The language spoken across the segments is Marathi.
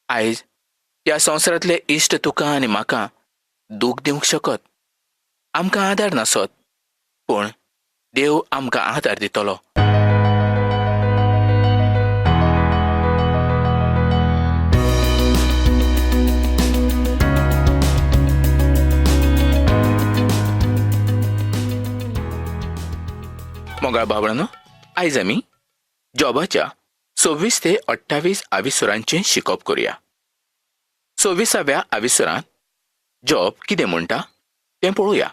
आयज ह्या संवसारांतले इश्ट तुका आनी म्हाका दूख दिवंक शकत, आमकां आदार नासत, पूण देव आमकां आदार दितलो. मोगाळ बाबळांनो, आयज आमी जॉबाच्या 26 ते 28 आविसुरांचें शिकप करुया. 26व्या आविसुरांत जॉब कितें म्हणटा तें पळोवया.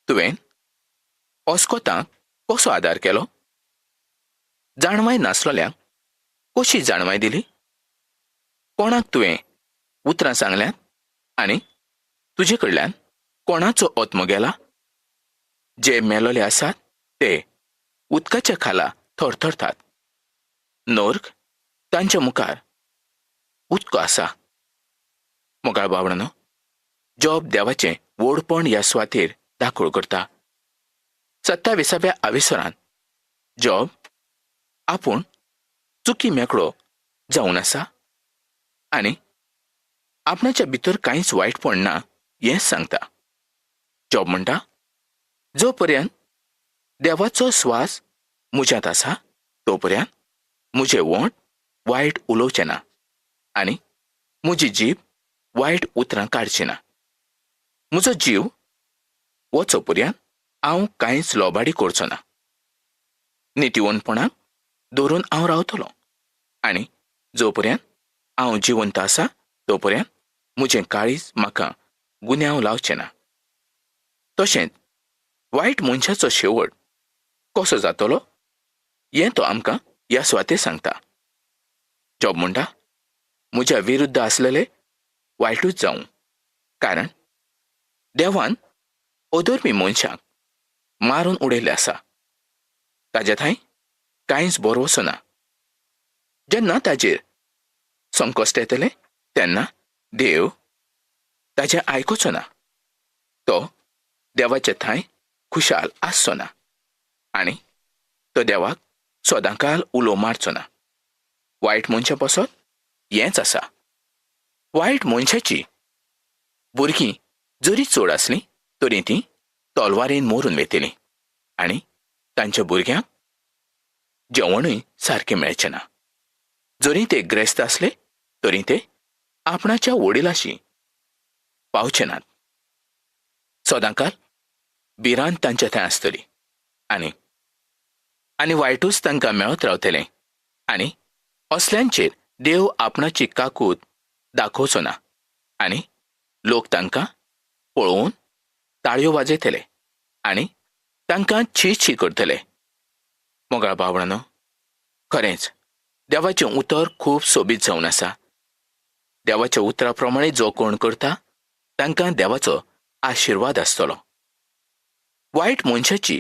तुवें ओस्कोतांक कसो आदार केलो? जाणवाय नासलोल्यांक कशी जाणवाय दिली? कोणाक तुवें उतरां सांगल्यात आनी तुजे कडल्यान कोणाचो ओत्मो गेला? जे मेलोले आसात ते उदकाच्या खाला थरथरतात. नोर्क तांच्या मुखार उदको आसा. मोगाळ बाबळांनो, जॉब देवाचें व्हडपण ह्या सुवातेर दाखोळ करता. 27व्या आविसुरांत जॉब आपूण चुकी मेकळो जावन आसा आनी आपणाच्या भितर कांयच वायटपण ना हें सांगता. जॉब म्हणटा, जो पर्यंत देवाचो स्वास म्हज्यांत आसा तो पर्यंत म्हजें वोंट वायट उलोवचें ना आनी म्हजी जीब वायट उतरां काडची ना. म्हजो जीव वचो पर्यंत हांव कांयच लोबाडी करचो ना. नितीवंतपणाक धरून हांव रावतलों आनी जो पर्यंत हांव जिवंत आसा तो पर्यंत म्हजें काळीज म्हाका गुन्यांव लावचें ना. तशेंच वायट मनशाचो शेवट कसो जातलो हें तो आमकां ह्या सुवातेर सांगता. जॉब म्हणटा, म्हज्या विरुद्ध आसलेले वायटूच जावं, कारण देवान अधर्मी मनशाक मारून उडयल्लें आसा. ताच्या थंय कांयच बरो वचना. जेन्ना ताजेर संकश्ट येतलें तेन्ना देव ताचें आयकुचो ना. तो देवाचे थंय खुशाल आसचो ना आनी तो देवाक सदांकाल उलो मारचो ना. वायट मनशा पासत हेंच आसा. वायट मनशाची भुरगीं जरी चड आसलीं तरी तीं तलवारेन मरून वेतलीं आनी तांच्या भुरग्यांक जेवणूय सारकें मेळचें ना. जरी ते ग्रेस्त आसले तरी ते आपणाच्या वडिलाशी पावचे नात. सदांकाल भिरांत तांच्या थंय आसतली आनी आनी वायटूच तांकां मेळत रावतलें आनी असल्यांचेर देव आपणाची काकूट दाखोवचो ना आनी लोक तांकां पळोवन ताळयो वाजयतले आनी तांकां छी छी करतले. मोगाळ बाबळांनो, खरेंच देवाचें उतर खूब सोबीत जावन आसा. देवाच्या उतरा प्रमाणे जो कोण करता तांकां देवाचो आशिर्वाद आसतलो. वायट मनशाची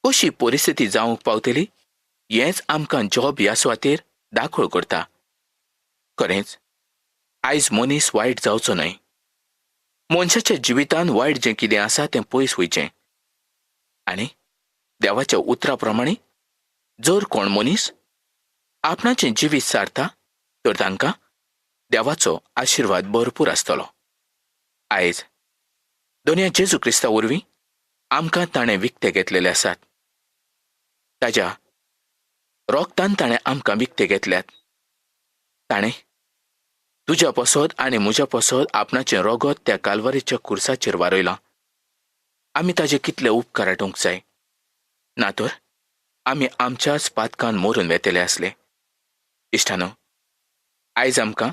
कशी परिस्थिती जावंक पावतली हेंच आमकां जॉब ह्या सुवातेर दाखोळ करता. खरेंच आयज मनीस वायट जावचो न्हय. मनशाच्या जिवितांत वायट जें कितें आसा तें पयस वयचें आनी देवाच्या उतरा प्रमाणे जर कोण मनीस आपणाचें जिवीत सारता तर तांकां देवाचो आशिर्वाद भरपूर आसतलो. आयज दोनया जेजू क्रिस्ता वरवीं आमकां ताणें विकते घेतलेले आसात. ताच्या रोगतान ताणें आमकां विकते घेतल्यात. ताणें तुज्या पासत आनी म्हज्या पासत आपणाचें रोगत त्या काल्वारीच्या खुर्साचेर वारयलां. आमी ताजे कितले उपकार आठोवंक जाय, ना तर आमी आमच्याच पातकान मरून वेतले आसले. इश्टानो, आयज आमकां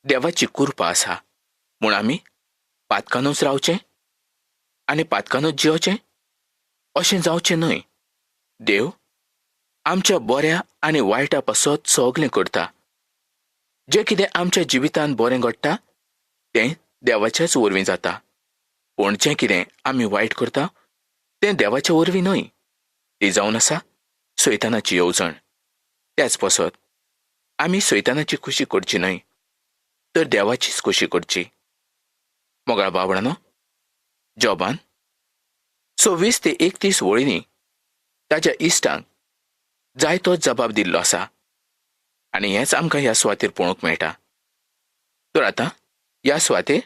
देवाची कृपा आसा म्हूण आमी पातकानूच रावचें आनी पातकानूच जियोचें अशें जावचें न्हय. देव आमच्या बऱ्या आनी वायटा पासत सगलें करता. जें कितें आमच्या जिवितांत बरें घडटा तें देवाच्याच वरवीं जाता, पूण जें कितें आमी वायट करता तें देवाच्या वरवीं न्हय. ती जावन आसा सैतानाची येवजण. त्याच पासत आमी सैतानाची खुशी करची न्हय तर देवाचीच खुशी करची. मोगाळ बाबळांनो, जॉबान 26 ते 31 वळींनी ताच्या इश्टांक जाय तो जबाब दिल्लो आसा आनी हेंच आमकां ह्या सुवातेर पळोवंक मेळटा. तर आतां ह्या सुवातेर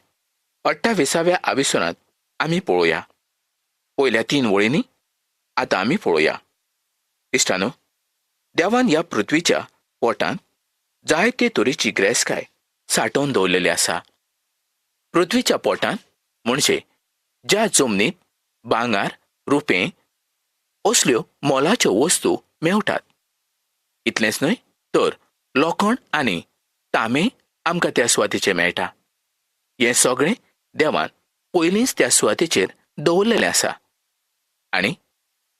28व्या आविसरांत आमी पळोवया. पयल्या 3 वळींनी आतां आमी पळोवया. इश्टानो, देवान ह्या पृथ्वीच्या पोटांत जायते तरेची गिरेस्तकाय सांठोवन दवरलेली आसा. पृथ्वीच्या पोटांत म्हणजे ज्या जमनीत भांगार, रुपें असल्यो मोलाच्यो वस्तू मेळटात. इतलेंच न्हय तर लोखंड आनी तांबे आमकां त्या सुवातेचेर मेळटा. हें सगळें देवान पयलींच त्या सुवातेचेर दवरलेलें आसा. आनी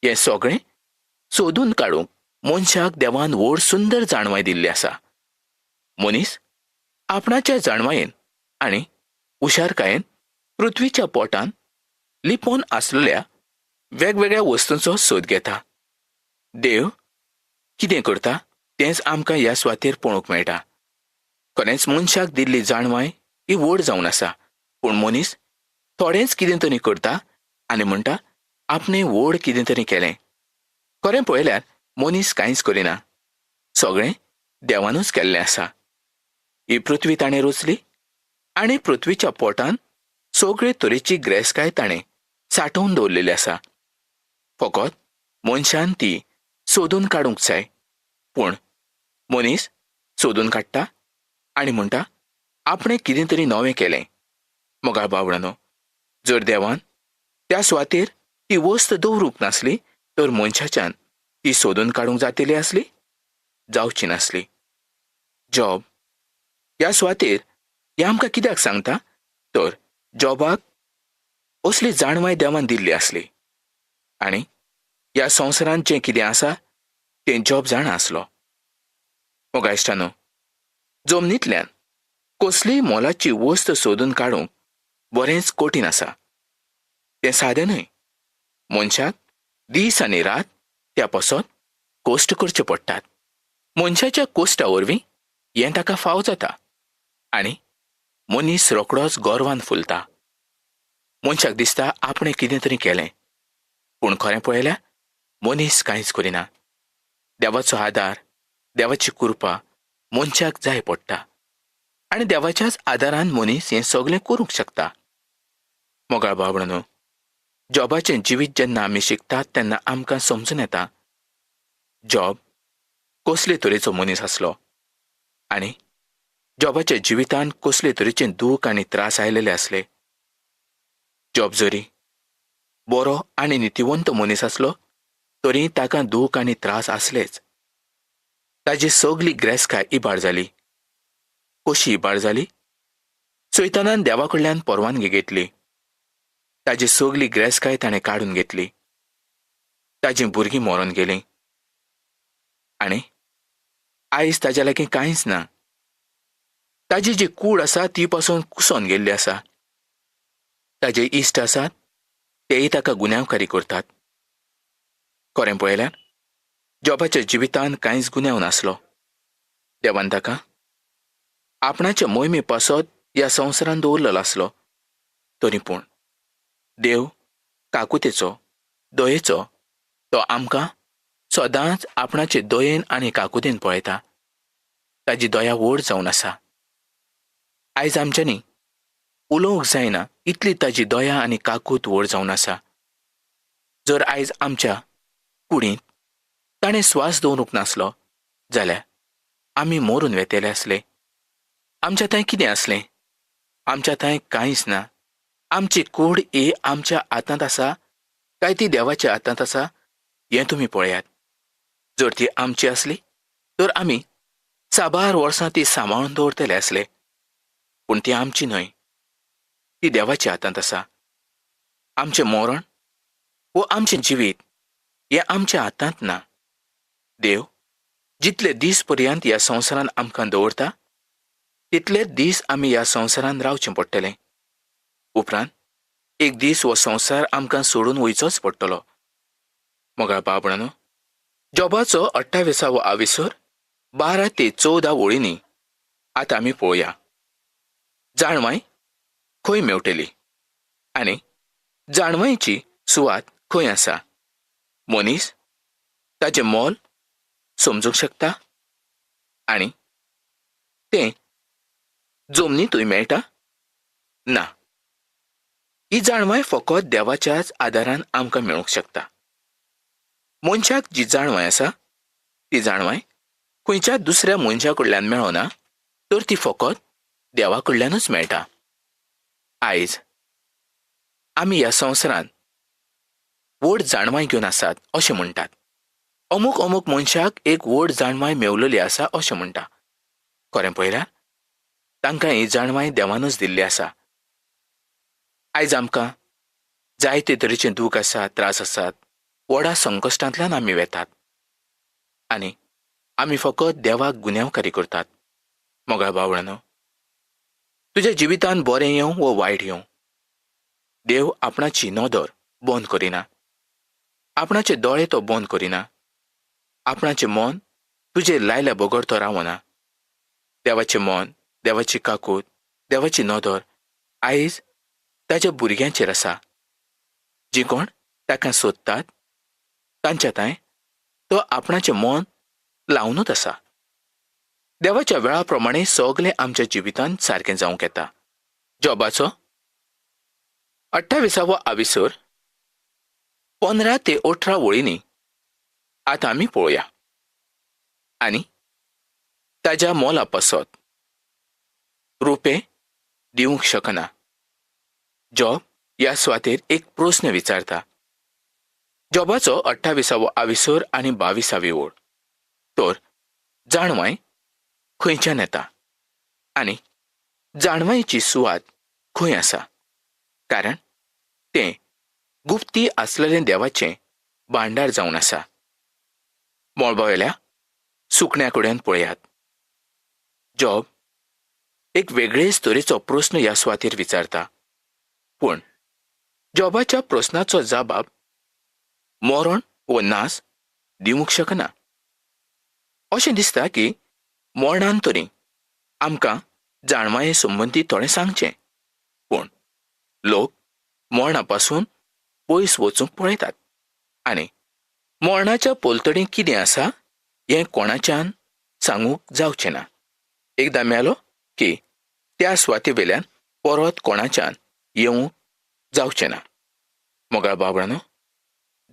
हें सगळें सोदून काडूंक मनशाक देवान व्हड सुंदर जाणवाय दिल्ली आसा. मनीस आपणाच्या जाणवायेन आनी हुशारकायेन पृथ्वीच्या पोटांत लिपोवन आसलेल्या वेगवेगळ्या वस्तूंचो सोद घेता. देव कितें करता तेंच आमकां ह्या सुवातेर पळोवंक मेळटा. खरेंच मनशाक दिल्ली जाणवाय ही व्हड जावन आसा, पूण मनीस थोडेंच कितें तरी करता आनी म्हणटा आपणें व्हड कितें तरी केलें. खरें पळयल्यार मनीस कांयच करिना. सगळें देवानूच केल्लें आसा. ही पृथ्वी ताणें रचली आनी पृथ्वीच्या पोटांत सगळे तरेची गिरेस्तकाय ताणें सांठोवन दवरलेली आसा. फकत मनशान ती सोदून काडूंक जाय. पूण मनीस सोदून काडटा आनी म्हणटा आपणें कितें तरी नवें केलें. मोगाळ बावळानो, जर देवान त्या सुवातेर ती वस्त दवरूंक नासली तर मनशाच्यान ती सोदून काडूंक जातली आसली? जावची नासली. जॉब ह्या सुवातेर हें आमकां कित्याक सांगता तर जॉबाक असली जाणवाय देवान दिल्ली आसली. आनी ह्या संवसारांत जें कितें आसा तें जॉब जाणा आसलो. मोगा इश्टानो, जमनींतल्यान कसलीय मोलाची वस्त सोदून काडूंक बरेंच कठीण आसा. तें सादें न्हय. मनशाक दीस आनी रात त्या पासत कश्ट करचे पडटात. मनशाच्या कश्टा वरवीं हें ताका फाव जाता आनी मनीस रोखडोच गोरवान फुलता. मनशाक दिसता आपणें कितें तरी केलें, पूण खरें पळयल्यार मनीस कांयच करिना. देवाचो आदार, देवाची कृपा मनशाक जाय पडटा आनी देवाच्याच आदारान मनीस हें सगळें करूंक शकता. मोगाळ बावळानो, जॉबाचें जिवीत जेन्ना आमी शिकतात तेन्ना आमकां समजून येता जॉब कसले तरेचो मनीस आसलो आनी जॉबाच्या जिवितांत कसले तरेचें दूख आनी त्रास आयलेले आसले. जॉब जरी बरो आनी नितिवंत मनीस आसलो तरी ताका दूख आनी त्रास आसलेच. ताजी सगळी गिरेस्तकाय इबाड जाली. कशी इबाड जाली? सैतानान देवा कडल्यान परवानगी घेतली. ताजी सगळी गिरेस्तकाय ताणें काडून घेतली. ताजीं भुरगीं मरोन गेलीं आनी आयज ताच्या लागीं कांयच ना. ताजी जी कूड आसा ती पासून कुसोन गेल्ली आसा. ताजे इश्ट आसात तेय ताका गुन्यांवकारी करतात. खरें पळयल्यार जॉबाच्या जिवितांत कांयच गुन्यांव नासलो. देवान ताका आपणाच्या मोहिमे पासत ह्या संवसारांत दवरलेलो आसलो. तरी पूण देव काकुतेचो, दयेचो तो आमकां सदांच आपणाचे दयेन आनी काकुतेन पळयता. ताजी दया व्हड जावन आसा. आयज आमच्यांनी उलोवंक जायना इतली ताजी दया आनी काकूत व्हड जावन आसा. जर आयज आमच्या कुडींत ताणें स्वास दवरूंक नासलो जाल्यार आमी मरून वेतेले आसले. आमच्या थंय कितें आसलें? आमच्या थंय कांयच ना. आमची कूड ही आमच्या हातांत आसा काय ती देवाच्या हातांत आसा हें तुमी पळयात. जर ती आमची आसली तर आमी साबार वर्सां ती सांबाळून दवरतले आसले. पूण ती आमची न्हय, ती देवाच्या हातांत आसा. आमचें मरण वो आमचें जिवीत हें आमच्या हातांत ना. देव जितले दीस पर्यंत ह्या संवसारांत आमकां दवरता तितलेच दीस आमी ह्या संवसारांत रावचें पडटलें. उपरांत एक दीस हो संवसार आमकां सोडून वयचोच पडटलो. मोगाळ बाबणानो, जॉबाचो 28वो आविसर 12 ते 14 वळींनी आतां आमी पळोवया. जाणवाय खंय मेवटली आनी जाणवायेची सुवात खंय आसा? मनीस ताचें मोल समजूंक शकता आनी तें जमनीतूय मेळटा? ना. ही जाणवाय फकत देवाच्याच आदारान आमकां मेळूंक शकता. मनशाक जी जाणवाय आसा ती जाणवाय खंयच्या दुसऱ्या मनशा कडल्यान मेळना, तर ती फकत देवा कडल्यानूच मेळटा. आयज आमी ह्या संवसारांत व्हड जाणवाय घेवन आसात अशें म्हणटात. अमूक अमूक मनशाक एक व्हड जाणवाय मेवलेली आसा अशें म्हणटा. खरें पळयल्यार तांकां ही जाणवाय देवानूच दिल्ली आसा. आयज आमकां जायते तरेचे दूख आसात, त्रास आसात, व्हडा संकश्टांतल्यान आमी वेतात आनी आमी फकत देवाक गुन्यांवकारी करतात. मोगाळ भावडांनो, तुज्या जिवितांत बरें येवं वा वायट येवं, देव आपणाची नदर बंद करिना. आपणाचे दोळे तो बंद करिना. आपणाचें मन तुजेर लायल्या बगर तो रावना. देवाचें मन, देवाची काकूट, देवाची नदर आयज ताच्या भुरग्यांचेर आसा. जीं कोण ताका सोदतात तांच्या थंय तो आपणाचें मन लावनूच आसा. देवाच्या वेळा प्रमाणे सगलें आमच्या जिवितांत सारकें जावंक येता. जॉबाचो 28 आविसर 15 ते 18 वळींनी आतां आमी पळोवया. आनी ताच्या मोला पासत रुपे दिवंक शकना. जॉब ह्या सुवातेर एक प्रस्न विचारता. जॉबाचो 28 आविसर आनी 22 ओळ. तर जाणवाय खंयच्यान येता आनी जाणवायेची सुवात खंय आसा? कारण तें गुप्ती आसलेलें देवाचें भांडार जावन आसा. मोळबावेल्या सुकण्या कडेन पळयात. जॉब एक वेगळेच तरेचो प्रस्न ह्या सुवातेर विचारता. पूण जॉबाच्या प्रस्नाचो जाबाब मरण व नास दिवंक शकना. अशें दिसता की मरणान तरी आमकां जाणवाये संबंदी थोडें सांगचें. पूण लोक मरणा पासून पयस वचूंक पळयतात आनी मरणाच्या पलतडीं कितें आसा हें कोणाच्यान सांगूंक जावचें ना. एकदां मेलो की त्या सुवाते वेल्यान परत कोणाच्यान येवंक जावचें ना. मोगाळ बाबडांनो,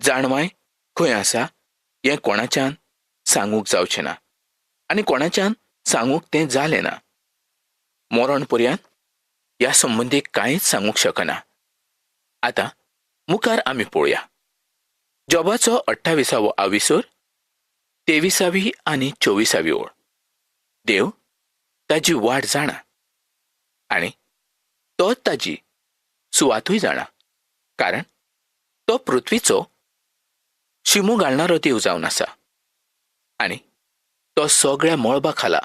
जाणवाय खंय आसा हें कोणाच्यान सांगूंक जावचें ना आनी कोणाच्यान सांगूंक तें जालें ना. मरण पर्यंत ह्या संबंदी कांयच सांगूंक शकना. आतां मुखार आमी पळोवया. जॉबाचो 28 आविसर 23 आनी 24 ओळ. देव ताची वाट जाणा आनी तोच ताची सुवातूय जाणा. कारण तो पृथ्वीचो शिमो घालणारो देव जावन आसा आनी तो सगळ्या मळबा खाला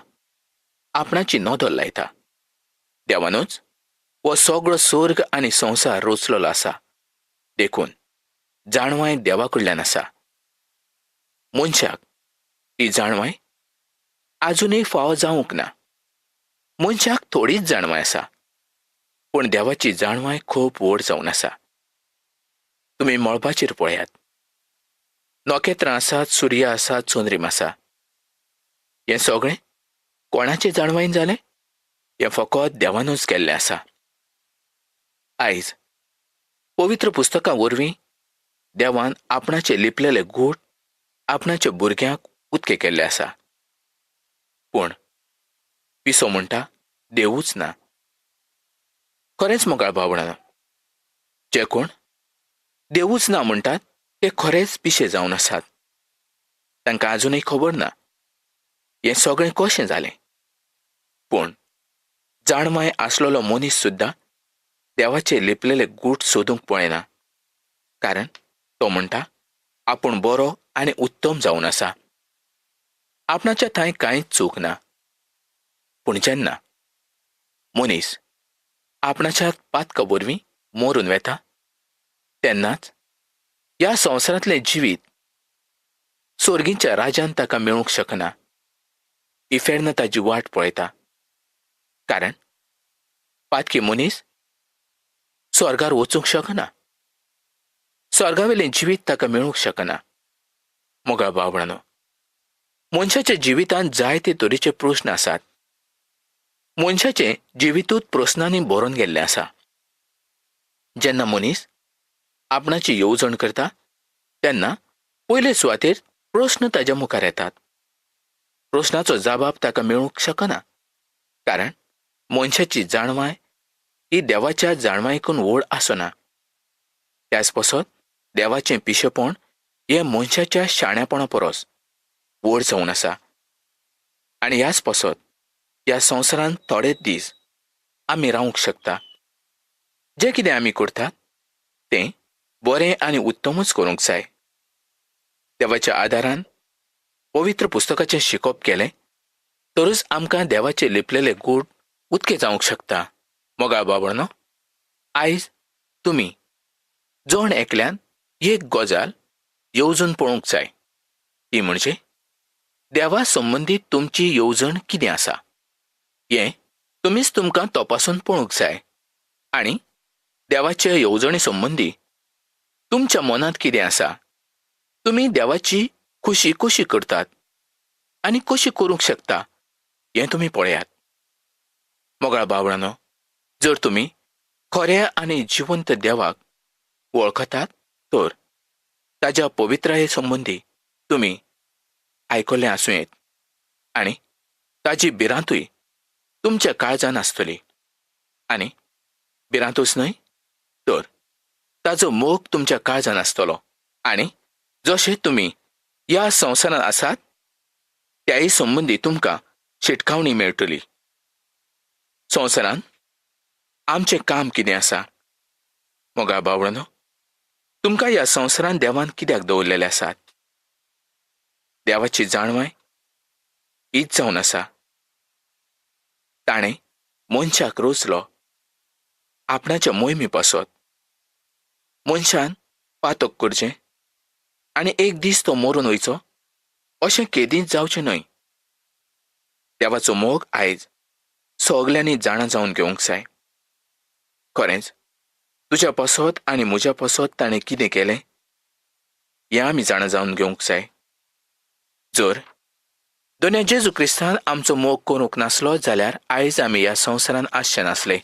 आपणाची नदर लायता. देवानूच हो सगळो स्वर्ग आनी संवसार रचलेलो आसा. देखून जाणवाय देवा कडल्यान आसा. मनशाक ती जाणवाय आजुनूय फावो जावंक ना. मनशाक थोडीच जाणवाय आसा, पूण देवाची जाणवाय खूब व्हड जावन आसा. तुमी मळबाचेर पळयात. नखेत्रां आसात, सूर्य आसा, चंद्रीम आसा. हें सगळें कोणाचे जाणवायेन जालें? हें फकत देवानूच केल्लें आसा. आयज पवित्र पुस्तकां वरवीं देवान आपणाचे लिपलेले गूढ आपणाच्या भुरग्यांक उक्ते केल्ले आसा. पूण पिसो म्हणटा देवूच ना. खरेंच मोगाळ भावडांनो, जे कोण देवूच ना म्हणटात ते खरेंच पिशे जावन आसात. तांकां आजुनूय खबर ना हें सगळें कशें जालें. पूण जाणवाय आसलेलो मनीस सुद्दां देवाचे लिपलेले गूढ सोदूंक पळयना. कारण तो म्हणटा आपूण बरो आनी उत्तम जावन आसा. आपणाच्या थंय कांयच चूक ना. पूण जेन्ना मनीस आपणाच्या पातका वरवीं मरून वेता तेन्नाच ह्या संवसारांतलें जिवीत स्वर्गीच्या राजान ताका मेळूंक शकना. इफेर्न ताची वाट पळयता. कारण पातकी मनीस स्वर्गार वचूंक शकना. स्वर्गावेलें जिवीत ताका मेळूंक शकना. मोगाळ भावडांनो, मनशाच्या जिवितांत जायते तरेचे प्रस्न आसात. मनशाचे जिवितूच प्रस्नांनी भरून गेल्ले आसा. जेन्ना मनीस आपणाची येवजण करता तेन्ना पयले सुवातेर प्रस्न ताच्या मुखार येतात. प्रस्नाचो जबाब ताका मेळूंक शकना, कारण मनशाची जाणवाय ही देवाच्या जाणवायेकून व्हड आसना. त्याच पासत देवाचें पिशेपण हें मनशाच्या शाण्यापणा परस व्हड जावन आसा. आनी ह्याच पासत ह्या संवसारांत थोडेच दीस आमी रावंक शकता. जें कितें आमी करतात तें बरें आनी उत्तमूच करूंक जाय. देवाच्या आदारान पवित्र पुस्तकाचें शिकोवप केलें तरच आमकां देवाचे लिपलेले गूण उक्ते जावंक शकता. मोगाळ बाबळनो, आयज तुमी जण एकल्यान एक गजाल येवजण पळोवंक जाय. ती म्हणजे देवा संबंदीत तुमची येवजण कितें आसा हें तुमीच तुमकां तपासून पळोवंक जाय. आनी देवाचे येवजणे संबंदी तुमच्या मनांत कितें आसा, तुमी देवाची खुशी कशी करतात आनी कशी करूंक शकता हें तुमी पळयात. मोगाळ बाबळांनो, जर तुमी खऱ्या आनी जिवंत देवाक वळखतात तर ताच्या पवित्राये संबंदी तुमी आयकल्लें आसूं येत आनी ताची भिरांतूय तुमच्या काळजान आसतली. आनी भिरांतूच न्हय तर ताचो मोग तुमच्या काळजान आसतलो. आनी जशें तुमी ह्या संवसारांत आसात त्याय संबंदी तुमकां शिटकावणी मेळटली. संवसारांत आमचें काम कितें आसा? मोगाळ बाबळांनो, तुमकां ह्या संवसारांत देवान कित्याक दवरलेले आसात? देवाची जाणवाय हीच जावन आसा. ताणें मनशाक रचलो आपणाच्या मोहिमे पासत. मनशान पातक करचें आनी एक दीस तो मरून वयचो अशें केदींच जावचें न्हय. देवाचो मोग आयज सगल्यांनी जाणा जावन घेवंक जाय. खरेंच तुज्या पासत आनी म्हज्या पासत ताणें कितें केलें हें आमी जाणा जावन घेवंक जाय. जर दोन जेजू क्रिस्तान आमचो मोग करूंक नासलो जाल्यार आयज आमी ह्या संवसारांत आसचे नासले.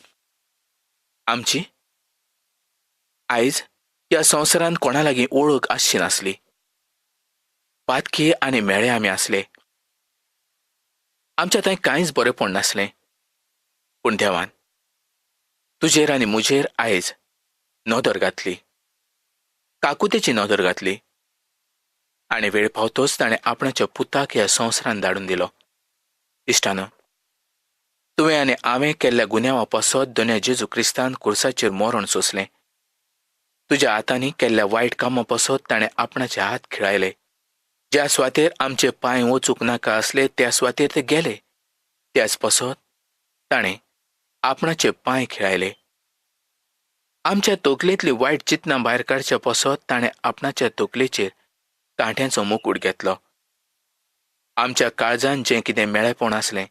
आमची आयज ह्या संवसारांत कोणा लागीं ओळख आसची नासली. पातकी आनी मेळे आमी आसले. आमच्या थंय कांयच बरेंपण नासलें. पूण देवान तुजेर आनी म्हजेर आयज नदर घातली, काकुतेची नदर घातली. आनी वेळ पावतोच ताणें आपणाच्या पुताक ह्या संवसारांत धाडून दिलो. इश्टानो, तुवें आनी हांवें केल्ल्या गुन्यांवा पासत दोन जेजू क्रिस्तान खुर्साचेर मरण सोंसलें. तुज्या हातांनी केल्ल्या वायट कामां पासत ताणें आपणाचे हात खिळायले. ज्या सुवातेर आमचे पांय वचूंक नाका आसले त्या सुवातेर ते गेले. त्याच पासत ताणें आपणाचे पांय खिळायले. आमच्या तकलेंतली वायट चिंतनां भायर काडच्या पासत ताणें आपणाच्या तकलेचेर कांट्यांचो मुकूट घेतलो. आमच्या काळजान जें कितें मेळेपण आसलें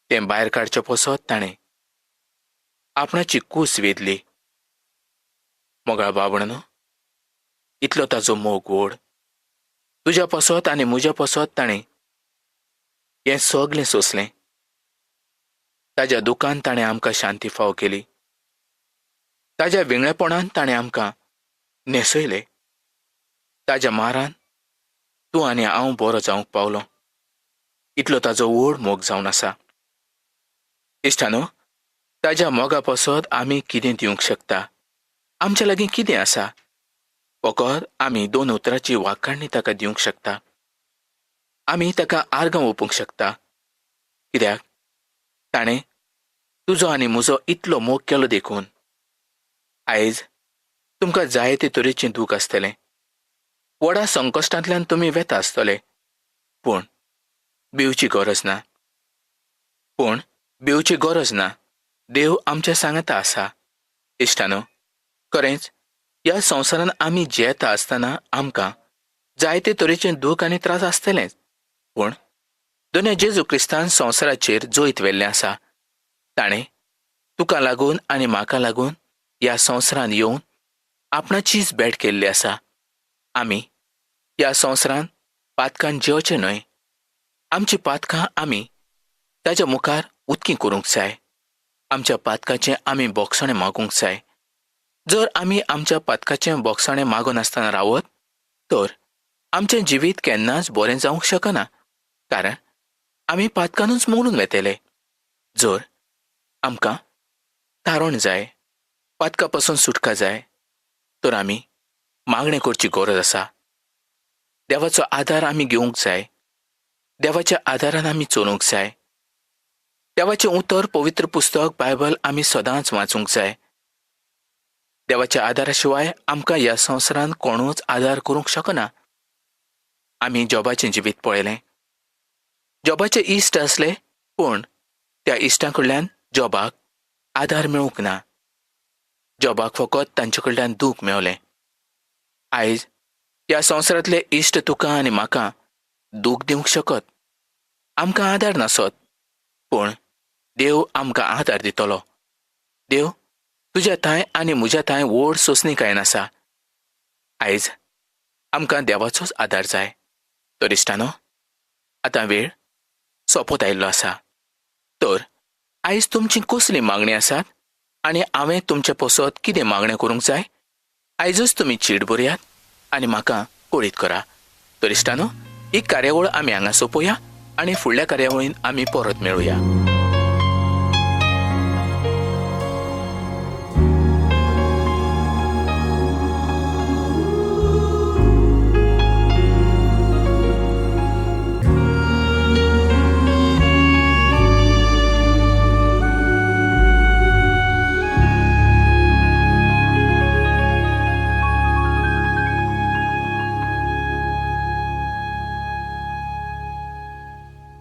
तें भायर काडच्या पासत ताणें आपणाची कूस वेधली. मोगाळ बाबळांनो, इतलो ताचो मोग व्हड. तुज्या पासत आनी म्हज्या पासत ताणें हें सगलें सोंसलें. ताज्या दुखान ताणें आमकां शांती फाव केली. ताज्या विंगळेपणान ताणें आमकां न्हेसयलें. ताज्या मारान तूं आनी हांव बरो जावंक पावलो. इतलो ताचो व्हड मोग जावन आसा. इश्टानो, ताज्या मोगा पासत आमी कितें दिवंक शकता? आमच्या लागीं कितें आसा? फकत आमी 2 उतरांची वाखाणणी ताका दिवंक शकता. आमी ताका आर्गां ओपूंक शकता. कित्याक ताणें तुजो आनी म्हजो इतलो मोग केलो देखून. आयज तुमकां जायते तरेचें दूख आसतलें. व्हडा संकश्टांतल्यान तुमी वेता आसतले. पूण भिवची गरज ना. देव आमच्या सांगाता आसा. इश्टानो, खरेंच ह्या संवसारांत आमी जियेता आसतना आमकां जायते तरेचें दूख आनी त्रास आसतलेच. पूण दोन जेजू क्रिस्तान संवसाराचेर जैत व्हेल्लें आसा. ताणें तुका लागून आनी म्हाका लागून ह्या संवसारांत येवन आपणाचीच भेट केल्ली आसा. आमी ह्या संवसारांत पातकान जिवचें न्हय. आमची पातकां आमी ताच्या मुखार उदकी करूंक जाय. आमच्या पातकाचें आमी बोगसणें मागूंक जाय. जर आमी आमच्या पातकाचें बोगसणें मागनासतना रावत तर आमचें जिवीत केन्नाच बरें जावंक शकना, कारण आमी पातकानूच मोडून वेतले. जर आमकां तारण जाय, पातका पासून सुटका जाय, तर आमी मागणें करची गरज आसा. देवाचो आदार आमी घेवंक जाय. देवाच्या आदारान आमी चलूंक जाय. देवाचें उतर पवित्र पुस्तक बायबल आमी सदांच वाचूंक जाय. देवाच्या आदारा शिवाय आमकां ह्या संवसारांत कोणूच आदार करूंक शकना. आमी जॉबाचें जिवीत पळयलें. जॉबाचे इश्ट आसले, पूण त्या इश्टां कडल्यान जॉबाक आदार मेळूंक ना. जॉबाक फकत तांचे कडल्यान दूख मेवलें. आयज ह्या संवसारांतले इश्ट तुका आनी म्हाका दूख दिवंक शकत, आमकां आदार नासत, पूण देव आमकां आदार दितलो. देव तुज्या थंय आनी म्हज्या थंय व्हड सोंसणीकायेन आसा. आयज आमकां देवाचोच आदार जाय. तर इश्टानो, आतां वेळ सोंपत आयिल्लो आसा. तर आयज तुमची कसली मागणी आसात आनी हांवें तुमचे पसत कितें मागणें करूंक जाय? आयजच तुमी चीट बरयात आनी म्हाका कळीत करा. तर इश्टानो, ही कार्यावळ आमी हांगा सोंपोवया आनी फुडल्या कार्यावळीन आमी परत मेळुया.